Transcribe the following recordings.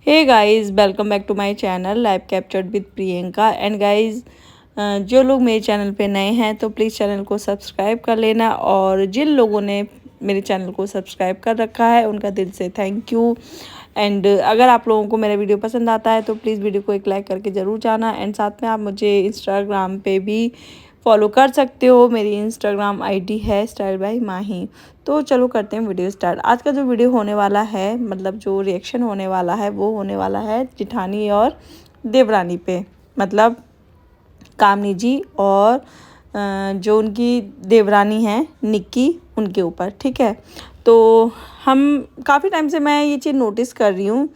Hey guys, welcome back to my channel live captured with Priyanka. And guys, जो लोग मेरे channel पे नए हैं तो प्लीज़ चैनल को सब्सक्राइब कर लेना, और जिन लोगों ने मेरे चैनल को सब्सक्राइब कर रखा है उनका दिल से थैंक यू। एंड अगर आप लोगों को मेरा वीडियो पसंद आता है तो प्लीज़ वीडियो को एक लाइक करके ज़रूर जाना। एंड साथ में आप मुझे इंस्टाग्राम पे भी फॉलो कर सकते हो। मेरी इंस्टाग्राम आईडी है स्टाइल बाय माही। तो चलो करते हैं वीडियो स्टार्ट। आज का जो वीडियो होने वाला है, मतलब जो रिएक्शन होने वाला है, वो होने वाला है जेठानी और देवरानी पे, मतलब कामनी जी और जो उनकी देवरानी है निक्की, उनके ऊपर। ठीक है, तो हम काफ़ी टाइम से मैं ये चीज़ नोटिस कर रही हूँ।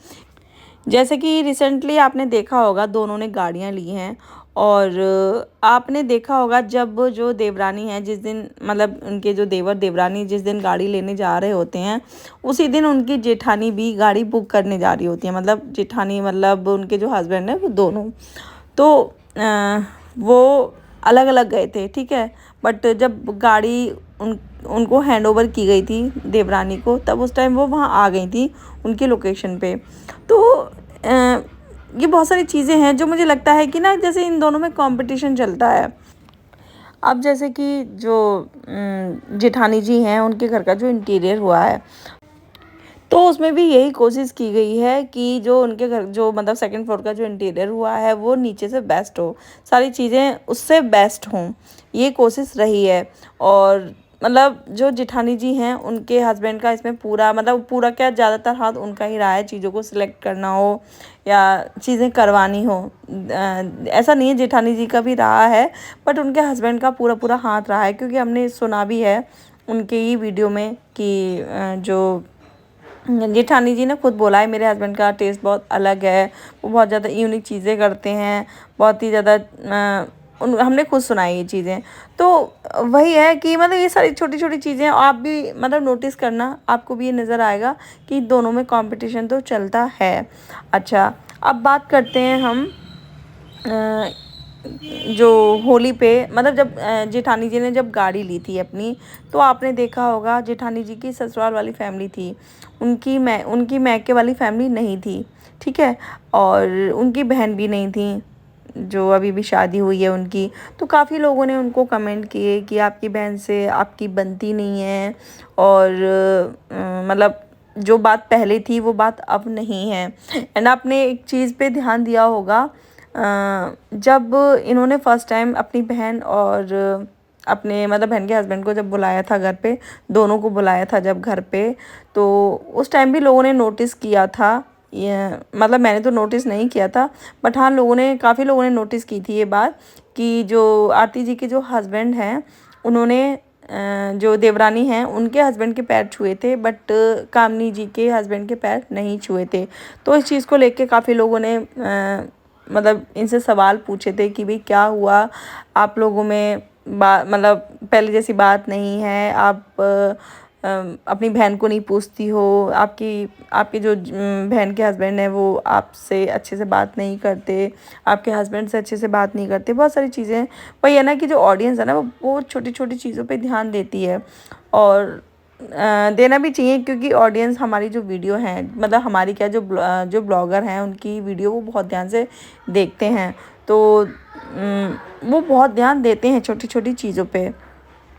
जैसे कि रिसेंटली आपने देखा होगा दोनों ने गाड़ियाँ ली हैं, और आपने देखा होगा जब जो देवरानी है, जिस दिन मतलब उनके जो देवर देवरानी जिस दिन गाड़ी लेने जा रहे होते हैं, उसी दिन उनकी जेठानी भी गाड़ी बुक करने जा रही होती है। मतलब जेठानी मतलब उनके जो हस्बैंड है वो दोनों। तो वो अलग अलग गए थे, ठीक है। बट जब गाड़ी उनको हैंड ओवर की गई थी देवरानी को, तब उस टाइम वो वहाँ आ गई थी उनकी लोकेशन पे। तो ये बहुत सारी चीज़ें हैं जो मुझे लगता है कि ना, जैसे इन दोनों में कंपटीशन चलता है। अब जैसे कि जो जेठानी जी हैं, उनके घर का जो इंटीरियर हुआ है, तो उसमें भी यही कोशिश की गई है कि जो उनके घर जो मतलब सेकंड फ्लोर का जो इंटीरियर हुआ है वो नीचे से बेस्ट हो, सारी चीज़ें उससे बेस्ट हों, ये कोशिश रही है। और मतलब जो जेठानी जी हैं, उनके हस्बैंड का इसमें पूरा मतलब पूरा क्या, ज़्यादातर हाथ उनका ही रहा है, चीज़ों को सिलेक्ट करना हो या चीज़ें करवानी हो। ऐसा नहीं है, जेठानी जी का भी रहा है, बट उनके हस्बैंड का पूरा पूरा हाथ रहा है, क्योंकि हमने सुना भी है उनके ही वीडियो में कि जो जेठानी जी ने खुद बोला है, मेरे हस्बैंड का टेस्ट बहुत अलग है, वो बहुत ज़्यादा यूनिक चीज़ें करते हैं, बहुत ही ज़्यादा हमने खुद सुनाई ये चीज़ें। तो वही है कि मतलब ये सारी छोटी छोटी चीज़ें आप भी मतलब नोटिस करना, आपको भी ये नज़र आएगा कि दोनों में कंपटीशन तो चलता है। अच्छा, अब बात करते हैं हम जो होली पे, मतलब जब जेठानी जी ने जब गाड़ी ली थी अपनी, तो आपने देखा होगा जेठानी जी की ससुराल वाली फैमिली थी, उनकी मैके वाली फैमिली नहीं थी, ठीक है। और उनकी बहन भी नहीं थी, जो अभी भी शादी हुई है उनकी। तो काफ़ी लोगों ने उनको कमेंट किए कि आपकी बहन से आपकी बनती नहीं है, और मतलब जो बात पहले थी वो बात अब नहीं है। एंड आपने एक चीज़ पे ध्यान दिया होगा, जब इन्होंने फर्स्ट टाइम अपनी बहन और अपने मतलब बहन के हस्बैंड को जब बुलाया था घर पे, दोनों को बुलाया था जब घर पे, तो उस टाइम भी लोगों ने नोटिस किया था। ये मतलब मैंने तो नोटिस नहीं किया था, बट हाँ काफ़ी लोगों ने नोटिस की थी ये बात, कि जो आरती जी के जो हस्बैंड हैं, उन्होंने जो देवरानी हैं उनके हस्बैंड के पैर छुए थे, बट कामनी जी के हस्बैंड के पैर नहीं छुए थे। तो इस चीज़ को लेके काफ़ी लोगों ने मतलब इनसे सवाल पूछे थे कि भाई क्या हुआ, आप लोगों में मतलब पहले जैसी बात नहीं है, आप अपनी बहन को नहीं पूछती हो, आपके जो बहन के हस्बैंड हैं वो आपसे अच्छे से बात नहीं करते, आपके हस्बैंड से अच्छे से बात नहीं करते, बहुत सारी चीज़ें। वही है ना कि जो ऑडियंस है ना, वो छोटी छोटी चीज़ों पे ध्यान देती है, और देना भी चाहिए, क्योंकि ऑडियंस हमारी जो वीडियो है, मतलब हमारी क्या, जो ब्लॉगर हैं उनकी वीडियो वो बहुत ध्यान से देखते हैं। तो वो बहुत ध्यान देते हैं छोटी छोटी चीज़ों पे।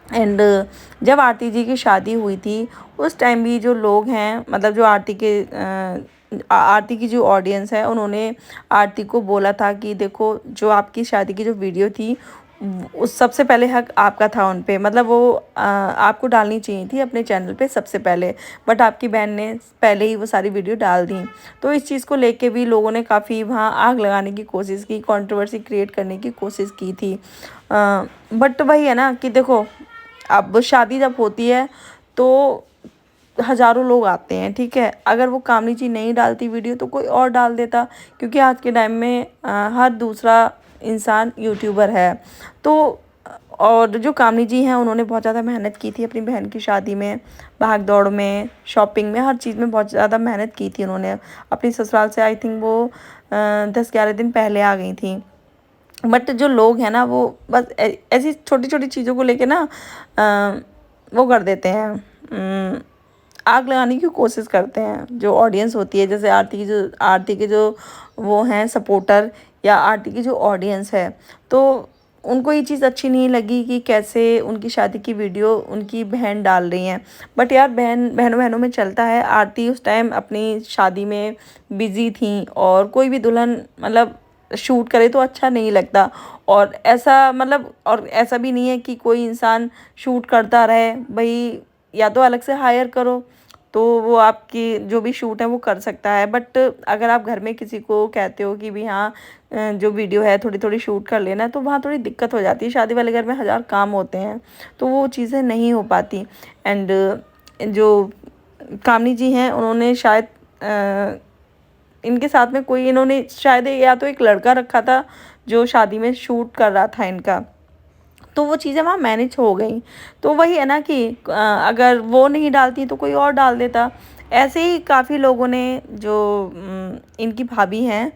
एंड जब आरती जी की शादी हुई थी, उस टाइम भी जो लोग हैं, मतलब जो आरती की जो ऑडियंस है, उन्होंने आरती को बोला था कि देखो, जो आपकी शादी की जो वीडियो थी, उस सबसे पहले हक आपका था उन पे, मतलब वो आपको डालनी चाहिए थी अपने चैनल पे सबसे पहले, बट आपकी बहन ने पहले ही वो सारी वीडियो डाल दी। तो इस चीज़ को लेके भी लोगों ने काफ़ी वहाँ आग लगाने की कोशिश की, कंट्रोवर्सी क्रिएट करने की कोशिश की थी। बट वही है ना कि देखो, अब शादी जब होती है तो हज़ारों लोग आते हैं, ठीक है। अगर वो कामनी जी नहीं डालती वीडियो तो कोई और डाल देता, क्योंकि आज के टाइम में हर दूसरा इंसान यूट्यूबर है। तो और जो कामनी जी हैं, उन्होंने बहुत ज़्यादा मेहनत की थी अपनी बहन की शादी में, भाग दौड़ में, शॉपिंग में, हर चीज़ में बहुत ज़्यादा मेहनत की थी उन्होंने। अपनी ससुराल से आई थिंक वो 10-11 दिन पहले आ गई थी। बट जो लोग हैं ना, वो बस ऐसी छोटी छोटी चीज़ों को लेके ना वो कर देते हैं, आग लगाने की कोशिश करते हैं जो ऑडियंस होती है। जैसे आरती के जो वो हैं सपोर्टर या आरती की जो ऑडियंस है, तो उनको ये चीज़ अच्छी नहीं लगी कि कैसे उनकी शादी की वीडियो उनकी बहन डाल रही हैं। बट यार बहनों बहनों में चलता है। आरती उस टाइम अपनी शादी में बिज़ी थी और कोई भी दुल्हन मतलब शूट करे तो अच्छा नहीं लगता। और ऐसा भी नहीं है कि कोई इंसान शूट करता रहे भाई, या तो अलग से हायर करो तो वो आपकी जो भी शूट है वो कर सकता है। बट अगर आप घर में किसी को कहते हो कि भी हाँ जो वीडियो है थोड़ी थोड़ी शूट कर लेना, तो वहाँ थोड़ी दिक्कत हो जाती है। शादी वाले घर में हज़ार काम होते हैं तो वो चीज़ें नहीं हो पाती। एंड जो कामनी जी हैं उन्होंने शायद इनके साथ में कोई इन्होंने शायद या तो एक लड़का रखा था जो शादी में शूट कर रहा था इनका, तो वो चीज़ें वहाँ मैनेज हो गई। तो वही है ना कि अगर वो नहीं डालती तो कोई और डाल देता। ऐसे ही काफ़ी लोगों ने जो इनकी भाभी हैं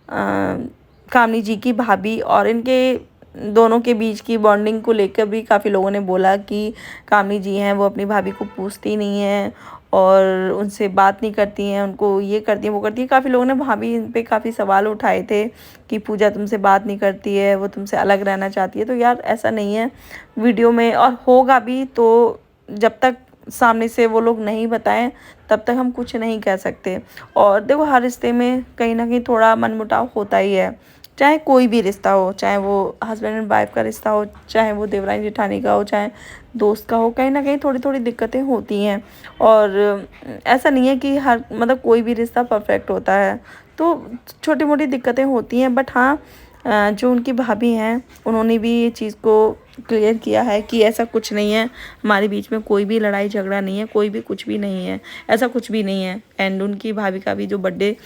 कामनी जी की भाभी, और इनके दोनों के बीच की बॉन्डिंग को लेकर भी काफ़ी लोगों ने बोला कि कामनी जी हैं वो अपनी भाभी को पूछती नहीं हैं और उनसे बात नहीं करती हैं, उनको ये करती हैं वो करती हैं। काफ़ी लोगों ने भाभी पे काफ़ी सवाल उठाए थे कि पूजा तुमसे बात नहीं करती है, वो तुमसे अलग रहना चाहती है। तो यार ऐसा नहीं है वीडियो में, और होगा भी तो जब तक सामने से वो लोग नहीं बताएं तब तक हम कुछ नहीं कह सकते। और देखो हर रिश्ते में कहीं ना कहीं थोड़ा मनमुटाव होता ही है, चाहे कोई भी रिश्ता हो, चाहे वो हस्बैंड एंड वाइफ का रिश्ता हो, चाहे वो देवरानी जेठानी का हो, चाहे दोस्त का हो, कहीं ना कहीं थोड़ी थोड़ी दिक्कतें होती हैं। और ऐसा नहीं है कि हर मतलब कोई भी रिश्ता परफेक्ट होता है, तो छोटी मोटी दिक्कतें होती हैं। बट हाँ जो उनकी भाभी हैं उन्होंने भी ये चीज़ को क्लियर किया है कि ऐसा कुछ नहीं है, हमारे बीच में कोई भी लड़ाई झगड़ा नहीं है, कोई भी कुछ भी नहीं है, ऐसा कुछ भी नहीं है। एंड उनकी भाभी का भी जो बर्थडे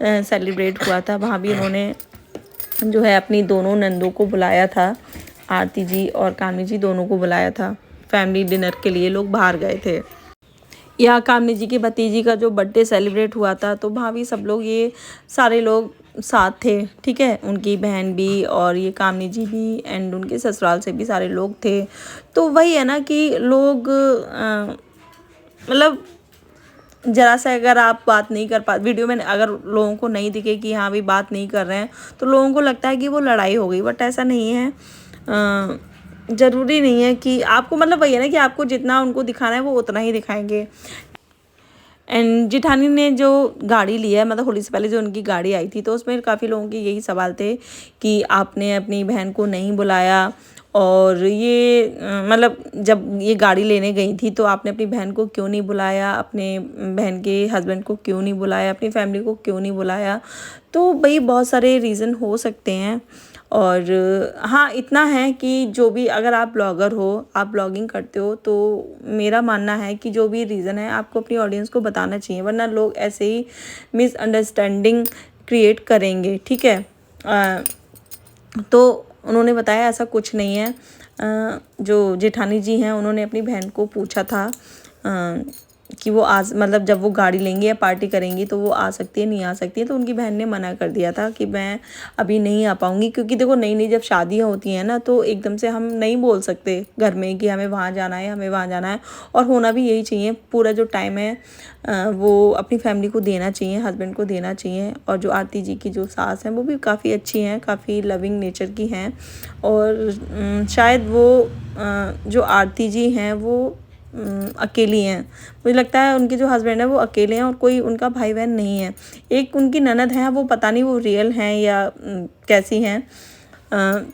सेलिब्रेट हुआ था वहाँ भी उन्होंने जो है अपनी दोनों नंदों को बुलाया था, आरती जी और कामनी जी दोनों को बुलाया था। फैमिली डिनर के लिए लोग बाहर गए थे। या कामनी जी की भतीजी का जो बर्थडे सेलिब्रेट हुआ था तो वहाँ भी सब लोग ये सारे लोग साथ थे, ठीक है। उनकी बहन भी और ये कामनी जी भी एंड उनके ससुराल से भी सारे लोग थे। तो वही है ना कि लोग मतलब ज़रा सा अगर आप बात नहीं कर पा वीडियो में, अगर लोगों को नहीं दिखे कि हाँ भी बात नहीं कर रहे हैं तो लोगों को लगता है कि वो लड़ाई हो गई। बट ऐसा नहीं है। ज़रूरी नहीं है कि आपको मतलब वही है ना कि आपको जितना उनको दिखाना है वो उतना ही दिखाएंगे। एंड जेठानी ने जो गाड़ी लिया है मतलब होली से पहले जो उनकी गाड़ी आई थी तो उसमें काफ़ी लोगों के यही सवाल थे कि आपने अपनी बहन को नहीं बुलाया, और ये मतलब जब ये गाड़ी लेने गई थी तो आपने अपनी बहन को क्यों नहीं बुलाया, अपने बहन के हस्बैंड को क्यों नहीं बुलाया, अपनी फैमिली को क्यों नहीं बुलाया। तो भाई बहुत सारे रीज़न हो सकते हैं। और हाँ इतना है कि जो भी अगर आप ब्लॉगर हो, आप ब्लॉगिंग करते हो, तो मेरा मानना है कि जो भी रीज़न है आपको अपनी ऑडियंस को बताना चाहिए, वरना लोग ऐसे ही मिसअंडरस्टैंडिंग क्रिएट करेंगे, ठीक है। तो उन्होंने बताया ऐसा कुछ नहीं है। जो जेठानी जी हैं उन्होंने अपनी बहन को पूछा था कि वो आज मतलब जब वो गाड़ी लेंगी या पार्टी करेंगी तो वो आ सकती है नहीं आ सकती है। तो उनकी बहन ने मना कर दिया था कि मैं अभी नहीं आ पाऊँगी, क्योंकि देखो नई नई जब शादियाँ होती हैं ना तो एकदम से हम नहीं बोल सकते घर में कि हमें वहाँ जाना है, हमें वहाँ जाना है। और होना भी यही चाहिए, पूरा जो टाइम है वो अपनी फैमिली को देना चाहिए, हस्बैंड को देना चाहिए। और जो आरती जी की जो सास हैं वो भी काफ़ी अच्छी हैं, काफ़ी लविंग नेचर की हैं। और शायद वो जो आरती जी हैं वो अकेली हैं। मुझे लगता है उनके जो हस्बैंड है वो अकेले हैं और कोई उनका भाई बहन नहीं है। एक उनकी ननद है, वो पता नहीं वो रियल हैं या कैसी हैं।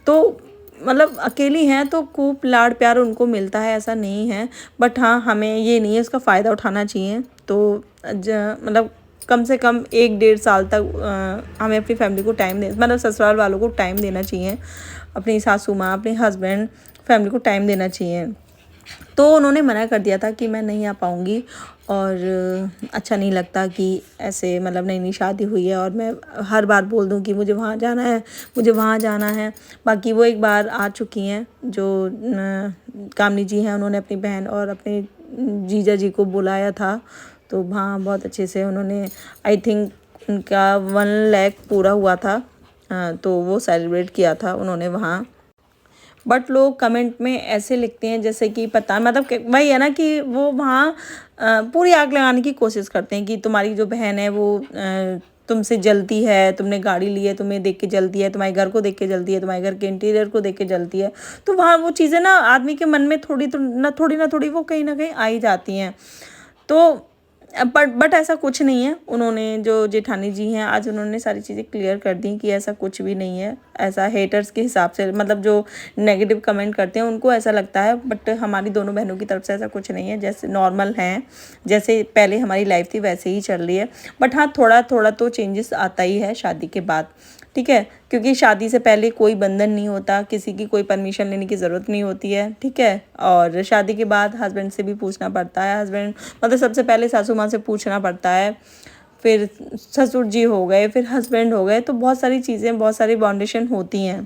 तो मतलब अकेली हैं तो खूब लाड़ प्यार उनको मिलता है, ऐसा नहीं है। बट हाँ हमें ये नहीं है उसका फ़ायदा उठाना चाहिए। तो मतलब कम से कम 1-1.5 साल तक हमें अपनी फैमिली को टाइम दे मतलब ससुराल वालों को टाइम देना चाहिए, अपनी सासू माँ, अपने हस्बैंड, फैमिली को टाइम देना चाहिए। तो उन्होंने मना कर दिया था कि मैं नहीं आ पाऊँगी, और अच्छा नहीं लगता कि ऐसे मतलब नई नई शादी हुई है और मैं हर बार बोल दूँ कि मुझे वहाँ जाना है, मुझे वहाँ जाना है। बाकी वो एक बार आ चुकी हैं, जो कामनी जी हैं उन्होंने अपनी बहन और अपने जीजा जी को बुलाया था। तो वहाँ बहुत अच्छे से उन्होंने आई थिंक उनका 1 लाख पूरा हुआ था, तो वो सेलिब्रेट किया था उन्होंने वहाँ। बट लोग कमेंट में ऐसे लिखते हैं जैसे कि पता मतलब वही है ना कि वो वहाँ पूरी आग लगाने की कोशिश करते हैं कि तुम्हारी जो बहन है वो तुमसे जलती है, तुमने गाड़ी ली है तुम्हें देख के जलती है, तुम्हारे घर को देख के जलती है, तुम्हारे घर के इंटीरियर को देख के जलती है। तो वहाँ वो चीज़ें ना आदमी के मन में थोड़ी ना थोड़ी वो कहीं ना कहीं आ ही जाती हैं। तो बट ऐसा कुछ नहीं है। उन्होंने जो जेठानी जी हैं आज उन्होंने सारी चीज़ें क्लियर कर दी कि ऐसा कुछ भी नहीं है। ऐसा हेटर्स के हिसाब से मतलब जो नेगेटिव कमेंट करते हैं उनको ऐसा लगता है, बट हमारी दोनों बहनों की तरफ से ऐसा कुछ नहीं है। जैसे नॉर्मल हैं, जैसे पहले हमारी लाइफ थी वैसे ही चल रही है। बट हाँ, थोड़ा थोड़ा तो चेंजेस आता ही है शादी के बाद, ठीक है, क्योंकि शादी से पहले कोई बंधन नहीं होता, किसी की कोई परमिशन लेने की ज़रूरत नहीं होती है, ठीक है। और शादी के बाद हस्बैंड से भी पूछना पड़ता है, हस्बैंड मतलब सबसे पहले सासू माँ से पूछना पड़ता है, फिर ससुर जी हो गए, फिर हस्बैंड हो गए। तो बहुत सारी चीज़ें, बहुत सारी बाउंडेशन होती हैं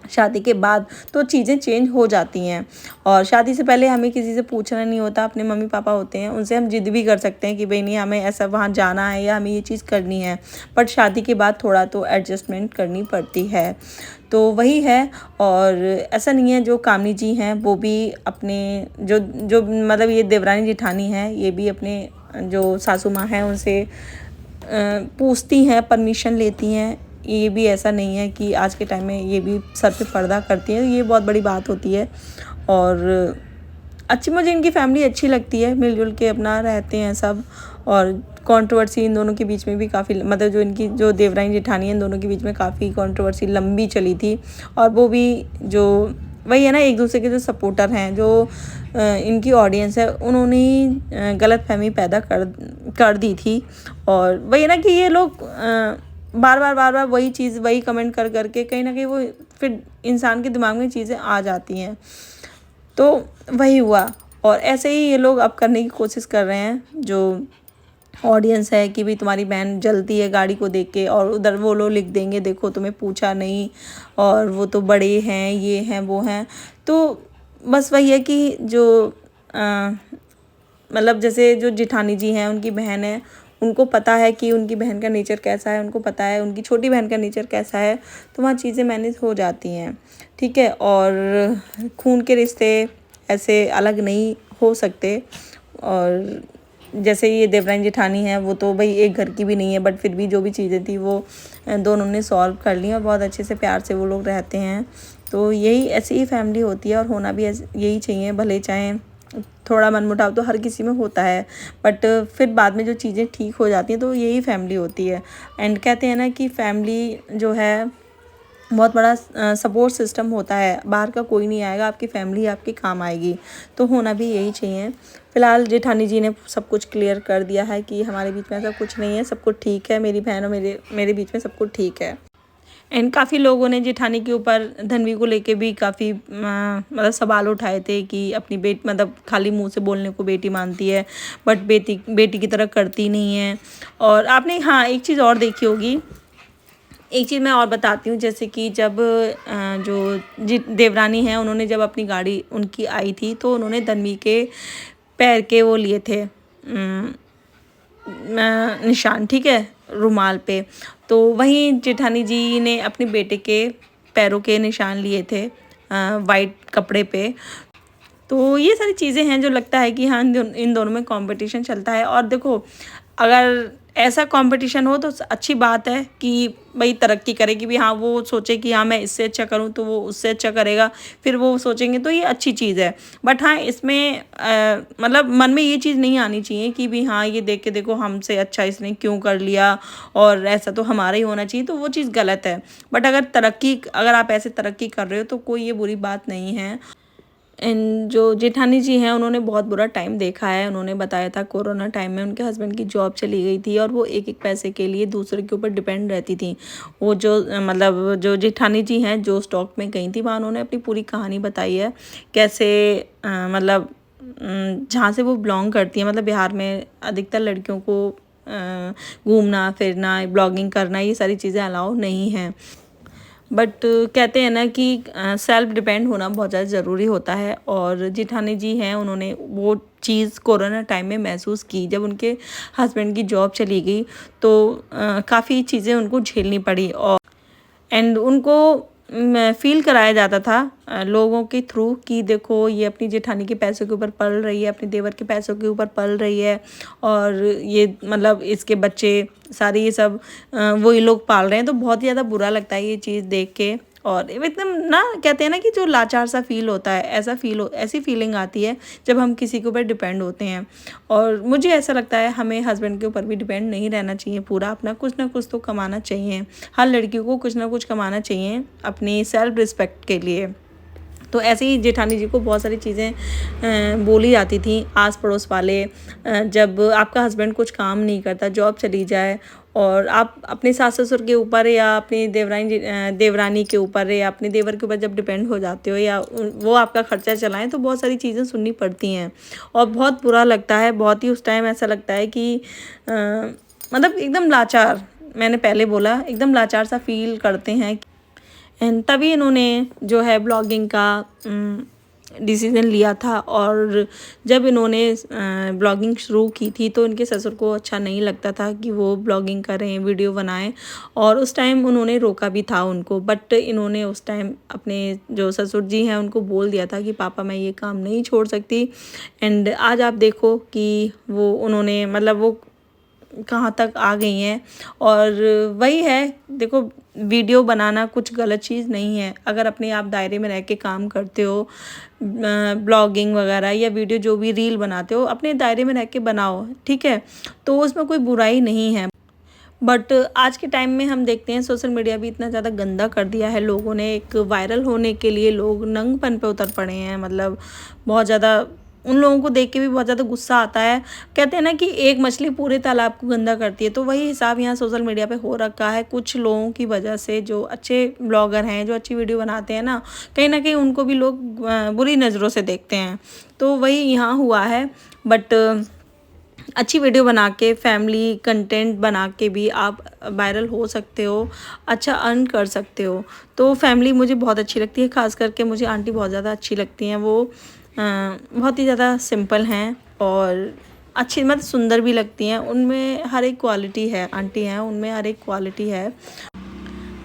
शादी के बाद, तो चीज़ें चेंज हो जाती हैं। और शादी से पहले हमें किसी से पूछना नहीं होता, अपने मम्मी पापा होते हैं उनसे हम जिद भी कर सकते हैं कि भाई नहीं हमें ऐसा वहाँ जाना है या हमें ये चीज़ करनी है। बट शादी के बाद थोड़ा तो एडजस्टमेंट करनी पड़ती है, तो वही है। और ऐसा नहीं है, जो कामनी जी हैं वो भी अपने जो जो मतलब ये देवरानी जेठानी है ये भी अपने जो सासू माँ हैं उनसे पूछती हैं, परमिशन लेती हैं। ये भी ऐसा नहीं है कि आज के टाइम में ये भी सर पे पर्दा करती है, ये बहुत बड़ी बात होती है। और अच्छी, मुझे इनकी फैमिली अच्छी लगती है, मिलजुल के अपना रहते हैं सब। और कंट्रोवर्सी इन दोनों के बीच में भी काफ़ी मतलब जो इनकी जो देवरानी जेठानी है इन दोनों के बीच में काफ़ी कंट्रोवर्सी लंबी चली थी। और वो भी जो वही है ना, एक दूसरे के जो सपोर्टर हैं, जो इनकी ऑडियंस है, उन्होंने ही गलतफहमी पैदा कर दी थी। और वही है ना कि ये लोग बार बार वही चीज़, वही कमेंट कर करके कहीं ना कहीं वो फिर इंसान के दिमाग में चीज़ें आ जाती हैं। तो वही हुआ। और ऐसे ही ये लोग अब करने की कोशिश कर रहे हैं, जो ऑडियंस है, कि भाई तुम्हारी बहन जलती है गाड़ी को देख के, और उधर वो लोग लिख देंगे देखो तुम्हें पूछा नहीं, और वो तो बड़े हैं, ये हैं वो हैं। तो बस वही है कि जो मतलब जैसे जो जेठानी जी हैं उनकी बहन है, उनको पता है कि उनकी बहन का नेचर कैसा है, उनको पता है उनकी छोटी बहन का नेचर कैसा है, तो वहाँ चीज़ें मैनेज हो जाती हैं, ठीक है। और खून के रिश्ते ऐसे अलग नहीं हो सकते। और जैसे ये देवरानी जेठानी है वो तो भाई एक घर की भी नहीं है, बट फिर भी जो भी चीज़ें थी वो दोनों ने सॉल्व कर ली और बहुत अच्छे से प्यार से वो लोग रहते हैं। तो यही ऐसी ही फैमिली होती है, और होना भी यही चाहिए। भले चाहे थोड़ा मनमुटाव तो हर किसी में होता है, बट फिर बाद में जो चीज़ें ठीक हो जाती हैं तो यही फैमिली होती है। एंड कहते हैं ना कि फैमिली जो है बहुत बड़ा सपोर्ट सिस्टम होता है, बाहर का कोई नहीं आएगा, आपकी फैमिली आपके काम आएगी। तो होना भी यही चाहिए। फ़िलहाल जेठानी जी ने सब कुछ क्लियर कर दिया है कि हमारे बीच में ऐसा कुछ नहीं है, सब कुछ ठीक है, मेरी बहन और मेरे बीच में सब कुछ ठीक है। एंड काफ़ी लोगों ने जेठानी के ऊपर धन्वी को लेके भी काफ़ी मतलब सवाल उठाए थे कि अपनी मतलब खाली मुंह से बोलने को बेटी मानती है, बट बेटी की तरह करती नहीं है। और आपने हाँ एक चीज़ और देखी होगी, एक चीज़ मैं और बताती हूँ, जैसे कि जब जो देवरानी है उन्होंने जब अपनी गाड़ी उनकी आई थी तो उन्होंने धन्वी के पैर के वो लिए थे निशान, ठीक है, रुमाल पे। तो वहीं जेठानी जी ने अपने बेटे के पैरों के निशान लिए थे वाइट कपड़े पे। तो ये सारी चीज़ें हैं जो लगता है कि हाँ इन दोनों में कंपटीशन चलता है। और देखो, अगर ऐसा कंपटीशन हो तो अच्छी बात है कि भाई तरक्की करे, कि भी हाँ वो सोचे कि हाँ मैं इससे अच्छा करूँ तो वो उससे अच्छा करेगा, फिर वो सोचेंगे, तो ये अच्छी चीज़ है। बट हाँ इसमें मतलब मन में ये चीज़ नहीं आनी चाहिए कि भी हाँ ये देख के देखो हमसे अच्छा इसने क्यों कर लिया और ऐसा तो हमारा ही होना चाहिए, तो वो चीज़ गलत है। बट अगर आप ऐसे तरक्की कर रहे हो तो कोई ये बुरी बात नहीं है। एंड जो जेठानी जी हैं उन्होंने बहुत बुरा टाइम देखा है। उन्होंने बताया था कोरोना टाइम में उनके हस्बैंड की जॉब चली गई थी और वो एक एक पैसे के लिए दूसरे के ऊपर डिपेंड रहती थी। वो जो मतलब जो जेठानी जी हैं जो स्टॉक में गई थी वहाँ उन्होंने अपनी पूरी कहानी बताई है, कैसे मतलब जहाँ से वो बिलोंग करती है, मतलब बिहार में अधिकतर लड़कियों को घूमना फिरना ब्लॉगिंग करना ये सारी चीज़ें अलाउ नहीं हैं। बट कहते हैं ना कि सेल्फ डिपेंड होना बहुत ज़्यादा ज़रूरी होता है। और जेठानी जी हैं उन्होंने वो चीज़ कोरोना टाइम में महसूस की, जब उनके हस्बैंड की जॉब चली गई तो काफ़ी चीज़ें उनको झेलनी पड़ी। और एंड उनको फ़ील कराया जाता था लोगों के थ्रू कि देखो ये अपनी जेठानी के पैसों के ऊपर पल रही है, अपने देवर के पैसों के ऊपर पल रही है, और ये मतलब इसके बच्चे सारे ये सब वही लोग पाल रहे हैं। तो बहुत ही ज़्यादा बुरा लगता है ये चीज़ देख के, और एकदम ना कहते हैं ना कि जो लाचार सा फील होता है, ऐसी फीलिंग आती है जब हम किसी के ऊपर डिपेंड होते हैं। और मुझे ऐसा लगता है हमें हस्बैंड के ऊपर भी डिपेंड नहीं रहना चाहिए पूरा, अपना कुछ ना कुछ तो कमाना चाहिए। हर लड़की को कुछ ना कुछ कमाना चाहिए अपनी सेल्फ रिस्पेक्ट के लिए। तो ऐसे ही जेठानी जी को बहुत सारी चीज़ें बोली जाती थी आस पड़ोस वाले, जब आपका हस्बैंड कुछ काम नहीं करता, जॉब चली जाए, और आप अपने सास ससुर के ऊपर या अपनी देवरानी के ऊपर या अपने देवर के ऊपर जब डिपेंड हो जाते हो, या वो आपका खर्चा चलाएं, तो बहुत सारी चीज़ें सुननी पड़ती हैं और बहुत बुरा लगता है। बहुत ही उस टाइम ऐसा लगता है कि मतलब एकदम लाचार, मैंने पहले बोला एकदम लाचार सा फील करते हैं। एंड तभी इन्होंने जो है ब्लॉगिंग का डिसीज़न लिया था। और जब इन्होंने ब्लॉगिंग शुरू की थी तो इनके ससुर को अच्छा नहीं लगता था कि वो ब्लॉगिंग करें, वीडियो बनाएं, और उस टाइम उन्होंने रोका भी था उनको। बट इन्होंने उस टाइम अपने जो ससुर जी हैं उनको बोल दिया था कि पापा मैं ये काम नहीं छोड़ सकती। एंड आज आप देखो कि वो उन्होंने मतलब वो कहाँ तक आ गई हैं। और वही है, देखो वीडियो बनाना कुछ गलत चीज़ नहीं है, अगर अपने आप दायरे में रह के काम करते हो, ब्लॉगिंग वगैरह या वीडियो जो भी रील बनाते हो अपने दायरे में रह के बनाओ, ठीक है, तो उसमें कोई बुराई नहीं है। बट आज के टाइम में हम देखते हैं सोशल मीडिया भी इतना ज़्यादा गंदा कर दिया है लोगों ने, एक वायरल होने के लिए लोग नंगपन पे उतर पड़े हैं। मतलब बहुत ज़्यादा उन लोगों को देख के भी बहुत ज़्यादा गुस्सा आता है। कहते हैं ना कि एक मछली पूरे तालाब को गंदा करती है, तो वही हिसाब यहाँ सोशल मीडिया पे हो रखा है कुछ लोगों की वजह से। जो अच्छे ब्लॉगर हैं, जो अच्छी वीडियो बनाते हैं ना कहीं उनको भी लोग बुरी नज़रों से देखते हैं। तो वही यहाँ हुआ है। बट अच्छी वीडियो बना के, फैमिली कंटेंट बना के भी आप वायरल हो सकते हो, अच्छा अर्न कर सकते हो। तो फैमिली मुझे बहुत अच्छी लगती है, ख़ास करके मुझे आंटी बहुत ज़्यादा अच्छी लगती हैं। वो बहुत ही ज़्यादा सिंपल हैं और अच्छी मतलब सुंदर भी लगती हैं। उनमें हर एक क्वालिटी है, आंटी हैं उनमें हर एक क्वालिटी है।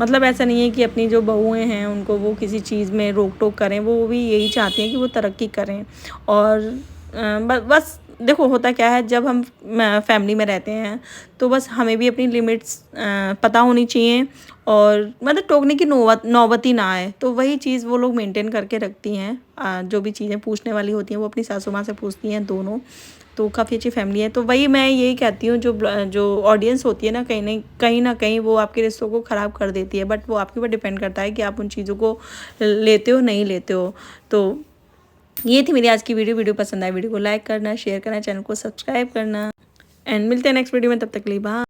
मतलब ऐसा नहीं है कि अपनी जो बहुएं हैं उनको वो किसी चीज़ में रोक टोक करें, वो भी यही चाहती हैं कि वो तरक्की करें। और बस देखो होता क्या है, जब हम फैमिली में रहते हैं तो बस हमें भी अपनी लिमिट्स पता होनी चाहिए, और मतलब टोकने की नौबत ही ना आए। तो वही चीज़ वो लोग मेंटेन करके रखती हैं। जो भी चीज़ें पूछने वाली होती हैं वो अपनी सासू माँ से पूछती हैं दोनों। तो काफ़ी अच्छी फैमिली है। तो वही मैं यही कहती हूँ, जो ऑडियंस होती है ना कहीं ना कहीं वो आपके रिश्तों को ख़राब कर देती है। बट वो आपके ऊपर डिपेंड करता है कि आप उन चीज़ों को लेते हो नहीं लेते हो। तो ये थी मेरी आज की वीडियो पसंद आए वीडियो को लाइक करना, शेयर करना, चैनल को सब्सक्राइब करना। एंड मिलते हैं नेक्स्ट वीडियो में, तब तक के लिए बाय।